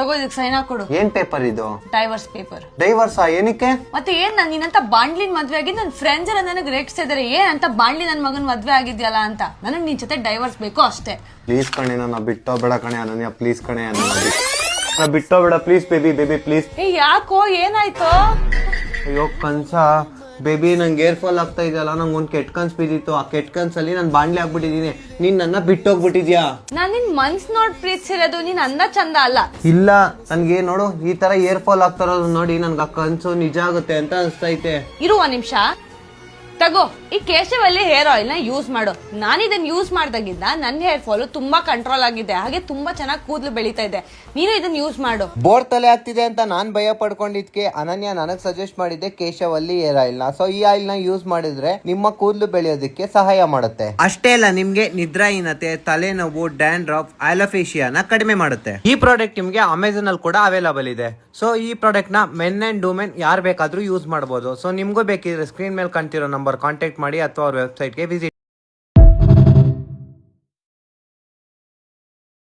ತಗೋ ಇದಕ್ಕೆ ಸೈನ್ ಹಾಕೊಡು. ಏನ್ ಪೇಪರ್ ಇದು? Divorce paper. ಡೈವರ್ಸಾ? ಏನಕ್ಕೆ? ಮತ್ತೆ ಏನ್ ನೀನಂತ ಬಾಂಡ್ಲಿನ್ ಮದ್ವೆ ಆಗಿ ನನ್ ಫ್ರೆಂಡ್ಸ್ ಎಲ್ಲ ನನಗೆ ರೇಗಿಸ್ತಾ ಇದಾರೆ, ಏನ್ ಅಂತ ಬಾಂಡ್ಲಿ ನನ್ ಮಗನ್ ಮದ್ವೆ ಆಗಿದ್ಯಲ್ಲ ಅಂತ. ನನಗ್ ನಿನ್ ಜೊತೆ ಡೈವರ್ಸ್ ಬೇಕು ಅಷ್ಟೇ. ಪ್ಲೀಸ್ ಕಣೆ, ನನ್ನ ಬಿಟ್ಟೋ ಬೇಡ ಕಣೆ ಅನನ್ಯ, ಪ್ಲೀಸ್ ಕಣೆ ಬಿಟ್ಟೋ ಬೇಡ ಪ್ಲೀಸ್ ಬೇಬಿ ಪ್ಲೀಸ್. ಯಾಕೋ ಏನಾಯ್ತು? ಅಯ್ಯೋ ಕನ್ಸ ಬೇಬಿ, ನಂಗೆ ಏರ್ ಫಾಲ್ ಆಗ್ತಾ ಇದೆಯಲ್ಲ, ನಂಗೆ ಒಂದ್ ಕೆಟ್ಟ ಕನ್ಸ್ ಬಿದ್ದಿತ್ತು. ಆ ಕೆಟ್ಟ ಕನ್ಸಲ್ಲಿ ನಾನು ಬಾಂಡ್ಲಿ ಆಗ್ಬಿಟ್ಟಿದೀನಿ. ನೀನ್ ನನ್ನ ಬಿಟ್ಟೋಗ್ಬಿಟ್ಟಿದ್ಯಾ? ನಾನ್ ನಿನ್ ಮನ್ಸ್ ನೋಡ್ ಪ್ರೀತಿಸಿರೋದು, ನೀನ್ ಅಂದ ಚಂದ ಅಲ್ಲ. ಇಲ್ಲ, ನನ್ಗೆ ನೋಡು ಈ ತರ ಏರ್ ಫಾಲ್ ಆಗ್ತಾ ಇರೋದು ನೋಡಿ ನನ್ಗೆ ಆ ಕನ್ಸು ನಿಜ ಆಗುತ್ತೆ ಅಂತ ಅನ್ಸ್ತೈತೆ. ಇರುವ ನಿಮಿಷ, ತಗೋ ಈ ಕೇಶವಲ್ಲಿ ಹೇರ್ ಆಯಿಲ್ ನ ಯೂಸ್ ಮಾಡು. ನಾನು ಇದನ್ನ ಯೂಸ್ ಮಾಡ್ದಾಗಿದ್ದ ನನ್ನ ಹೇರ್ ಫಾಲ್ ತುಂಬಾ ಕಂಟ್ರೋಲ್ ಆಗಿದೆ, ಹಾಗೆ ತುಂಬಾ ಚೆನ್ನಾಗಿ ಕೂದಲು ಬೆಳೀತಾ ಇದೆ. ನೀನು ಇದನ್ನ ಯೂಸ್ ಮಾಡು. ಬೋರ್ ತಲೆ ಆಗ್ತಿದೆ ಅಂತ ನಾನ್ ಭಯ ಪಡ್ಕೊಂಡಿದ್ಕೆ ಅನನ್ಯ ನನಗ್ ಸಜೆಸ್ಟ್ ಮಾಡಿದ್ದೆ ಕೇಶವಲ್ಲಿ ಏರ್ ಆಯಿಲ್ ನ. ಸೊ ಈ ಆಯಿಲ್ ನ ಯೂಸ್ ಮಾಡಿದ್ರೆ ನಿಮ್ಮ ಕೂದಲು ಬೆಳೆಯೋದಕ್ಕೆ ಸಹಾಯ ಮಾಡುತ್ತೆ. ಅಷ್ಟೇ ಅಲ್ಲ, ನಿಮ್ಗೆ ನಿದ್ರಾಹೀನತೆ, ತಲೆನೋವು, ಡ್ಯಾಂಡ್ರಫ್, ಆಲೋಫೇಶಿಯಾನ ಕಡಿಮೆ ಮಾಡುತ್ತೆ. ಈ ಪ್ರಾಡಕ್ಟ್ ನಿಮ್ಗೆ ಅಮೆಝಾನ್ ಅಲ್ಲಿ ಕೂಡ ಅವೈಲಬಲ್ ಇದೆ. ಸೊ ಈ ಪ್ರಾಡಕ್ಟ್ ನ ಮೆನ್ ಅಂಡ್ ವುಮೆನ್ ಯಾರು ಬೇಕಾದ್ರೂ ಯೂಸ್ ಮಾಡಬಹುದು. ಸೊ ನಿಮ್ಗೂ ಬೇಕಿದ್ರೆ ಸ್ಕ್ರೀನ್ ಮೇಲೆ ಕಾಣ್ತಿರೋ ನಂಬರ್ ಕಾಂಟ್ಯಾಕ್ಟ್ ಮಾಡಿ ಅಥವಾ ಅವ್ರ ವೆಬ್ಸೈಟ್ಗೆ ವಿಸಿಟ್